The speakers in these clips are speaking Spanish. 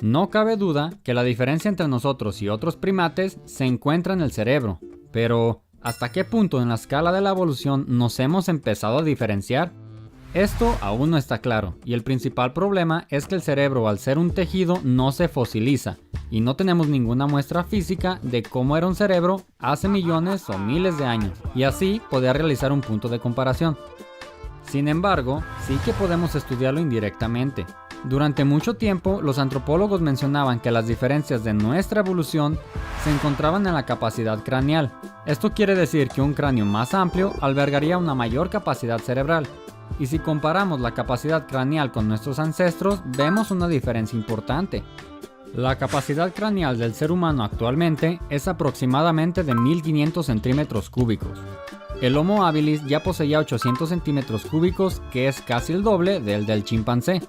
No cabe duda que la diferencia entre nosotros y otros primates se encuentra en el cerebro, pero ¿hasta qué punto en la escala de la evolución nos hemos empezado a diferenciar? Esto aún no está claro, y el principal problema es que el cerebro, al ser un tejido, no se fosiliza, y no tenemos ninguna muestra física de cómo era un cerebro hace millones o miles de años, y así poder realizar un punto de comparación. Sin embargo, sí que podemos estudiarlo indirectamente. Durante mucho tiempo, los antropólogos mencionaban que las diferencias de nuestra evolución se encontraban en la capacidad craneal. Esto quiere decir que un cráneo más amplio albergaría una mayor capacidad cerebral. Y si comparamos la capacidad craneal con nuestros ancestros, vemos una diferencia importante. La capacidad craneal del ser humano actualmente es aproximadamente de 1500 centímetros cúbicos. El Homo habilis ya poseía 800 centímetros cúbicos, que es casi el doble del chimpancé.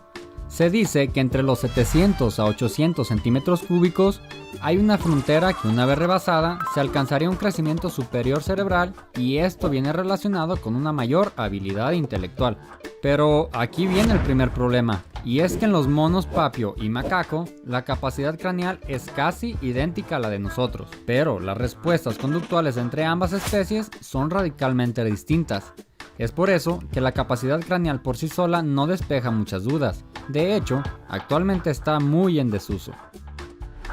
Se dice que entre los 700 a 800 centímetros cúbicos hay una frontera que, una vez rebasada, se alcanzaría un crecimiento superior cerebral, y esto viene relacionado con una mayor habilidad intelectual. Pero aquí viene el primer problema, y es que en los monos papio y macaco la capacidad craneal es casi idéntica a la de nosotros, pero las respuestas conductuales entre ambas especies son radicalmente distintas. Es por eso que la capacidad craneal por sí sola no despeja muchas dudas. De hecho, actualmente está muy en desuso.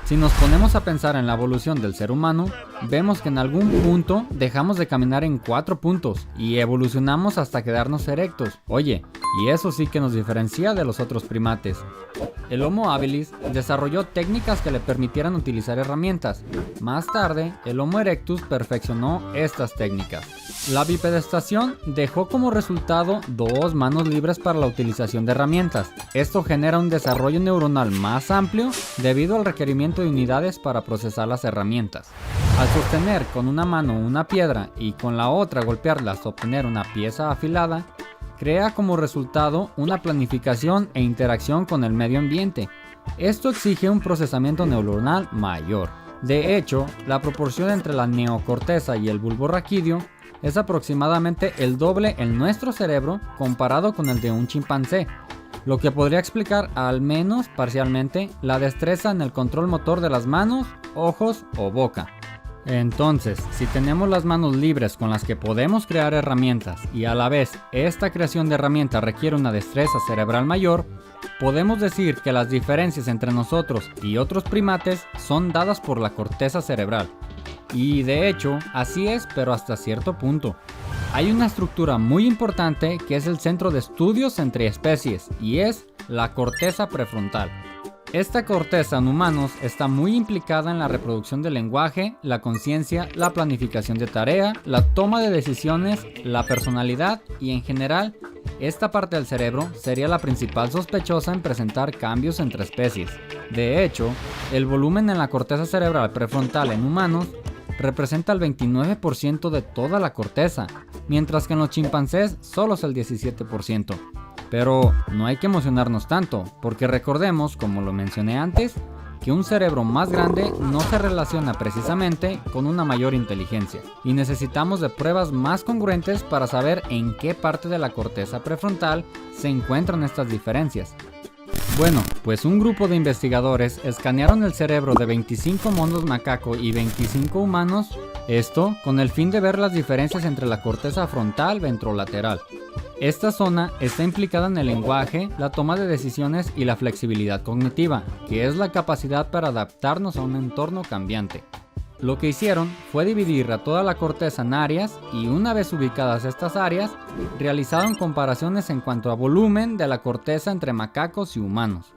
Si nos ponemos a pensar en la evolución del ser humano, vemos que en algún punto dejamos de caminar en 4 puntos y evolucionamos hasta quedarnos erectos. Oye, y eso sí que nos diferencia de los otros primates. El Homo habilis desarrolló técnicas que le permitieran utilizar herramientas. Más tarde, el Homo erectus perfeccionó estas técnicas. La bipedestación dejó como resultado 2 manos libres para la utilización de herramientas. Esto genera un desarrollo neuronal más amplio debido al requerimiento de unidades para procesar las herramientas. Al sostener con una mano una piedra y con la otra golpearla hasta obtener una pieza afilada, crea como resultado una planificación e interacción con el medio ambiente. Esto exige un procesamiento neuronal mayor. De hecho, la proporción entre la neocorteza y el bulbo raquídeo es aproximadamente el doble en nuestro cerebro comparado con el de un chimpancé, lo que podría explicar, al menos parcialmente, la destreza en el control motor de las manos, ojos o boca. Entonces, si tenemos las manos libres con las que podemos crear herramientas y a la vez esta creación de herramientas requiere una destreza cerebral mayor, podemos decir que las diferencias entre nosotros y otros primates son dadas por la corteza cerebral. Y de hecho, así es, pero hasta cierto punto. Hay una estructura muy importante que es el centro de estudios entre especies, y es la corteza prefrontal. Esta corteza en humanos está muy implicada en la reproducción del lenguaje, la conciencia, la planificación de tarea, la toma de decisiones, la personalidad y en general, esta parte del cerebro sería la principal sospechosa en presentar cambios entre especies. De hecho, el volumen en la corteza cerebral prefrontal en humanos representa el 29% de toda la corteza, mientras que en los chimpancés solo es el 17%. Pero no hay que emocionarnos tanto, porque recordemos, como lo mencioné antes, que un cerebro más grande no se relaciona precisamente con una mayor inteligencia, y necesitamos de pruebas más congruentes para saber en qué parte de la corteza prefrontal se encuentran estas diferencias. Bueno, pues un grupo de investigadores escanearon el cerebro de 25 monos macaco y 25 humanos, esto con el fin de ver las diferencias entre la corteza frontal ventrolateral. Esta zona está implicada en el lenguaje, la toma de decisiones y la flexibilidad cognitiva, que es la capacidad para adaptarnos a un entorno cambiante. Lo que hicieron fue dividir a toda la corteza en áreas y, una vez ubicadas estas áreas, realizaron comparaciones en cuanto a volumen de la corteza entre macacos y humanos.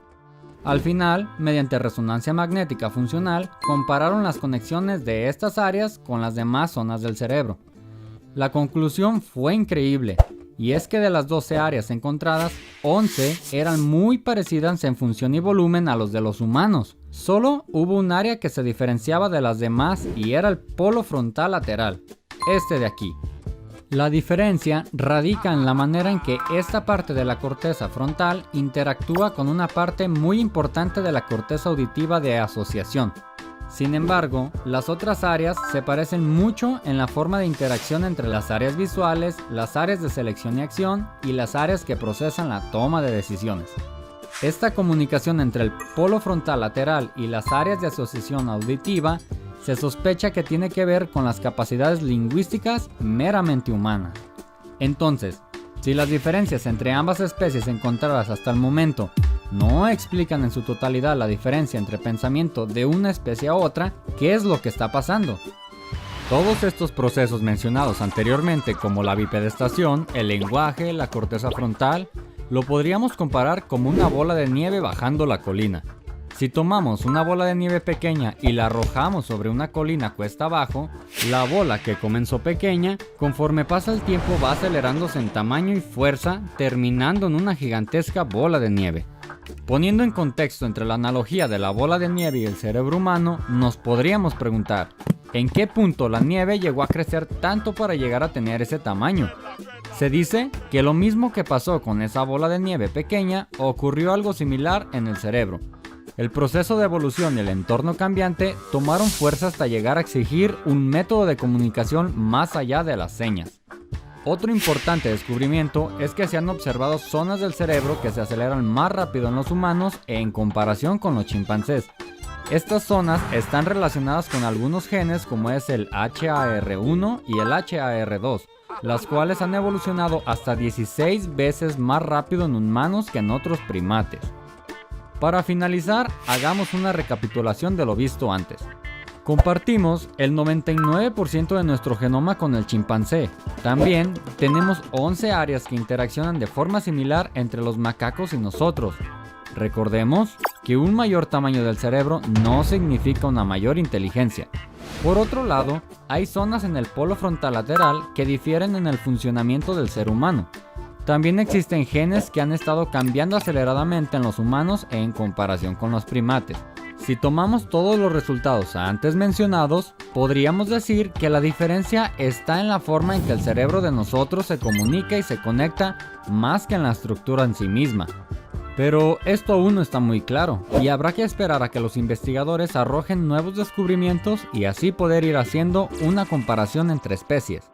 Al final, mediante resonancia magnética funcional, compararon las conexiones de estas áreas con las demás zonas del cerebro. La conclusión fue increíble, y es que de las 12 áreas encontradas, 11 eran muy parecidas en función y volumen a los de los humanos. Solo hubo un área que se diferenciaba de las demás y era el polo frontal lateral, este de aquí. La diferencia radica en la manera en que esta parte de la corteza frontal interactúa con una parte muy importante de la corteza auditiva de asociación. Sin embargo, las otras áreas se parecen mucho en la forma de interacción entre las áreas visuales, las áreas de selección y acción y las áreas que procesan la toma de decisiones. Esta comunicación entre el polo frontal lateral y las áreas de asociación auditiva se sospecha que tiene que ver con las capacidades lingüísticas meramente humanas. Entonces, si las diferencias entre ambas especies encontradas hasta el momento no explican en su totalidad la diferencia entre pensamiento de una especie a otra, ¿qué es lo que está pasando? Todos estos procesos mencionados anteriormente, como la bipedestación, el lenguaje, la corteza frontal, lo podríamos comparar como una bola de nieve bajando la colina. Si tomamos una bola de nieve pequeña y la arrojamos sobre una colina cuesta abajo, la bola que comenzó pequeña, conforme pasa el tiempo va acelerándose en tamaño y fuerza, terminando en una gigantesca bola de nieve. Poniendo en contexto entre la analogía de la bola de nieve y el cerebro humano, nos podríamos preguntar, ¿en qué punto la nieve llegó a crecer tanto para llegar a tener ese tamaño? Se dice que lo mismo que pasó con esa bola de nieve pequeña, ocurrió algo similar en el cerebro. El proceso de evolución y el entorno cambiante tomaron fuerza hasta llegar a exigir un método de comunicación más allá de las señas. Otro importante descubrimiento es que se han observado zonas del cerebro que se aceleran más rápido en los humanos en comparación con los chimpancés. Estas zonas están relacionadas con algunos genes como es el HAR1 y el HAR2, las cuales han evolucionado hasta 16 veces más rápido en humanos que en otros primates. Para finalizar, hagamos una recapitulación de lo visto antes. Compartimos el 99% de nuestro genoma con el chimpancé. También tenemos 11 áreas que interaccionan de forma similar entre los macacos y nosotros. Recordemos que un mayor tamaño del cerebro no significa una mayor inteligencia. Por otro lado, hay zonas en el polo frontal lateral que difieren en el funcionamiento del ser humano. También existen genes que han estado cambiando aceleradamente en los humanos en comparación con los primates. Si tomamos todos los resultados antes mencionados, podríamos decir que la diferencia está en la forma en que el cerebro de nosotros se comunica y se conecta más que en la estructura en sí misma. Pero esto aún no está muy claro y habrá que esperar a que los investigadores arrojen nuevos descubrimientos y así poder ir haciendo una comparación entre especies.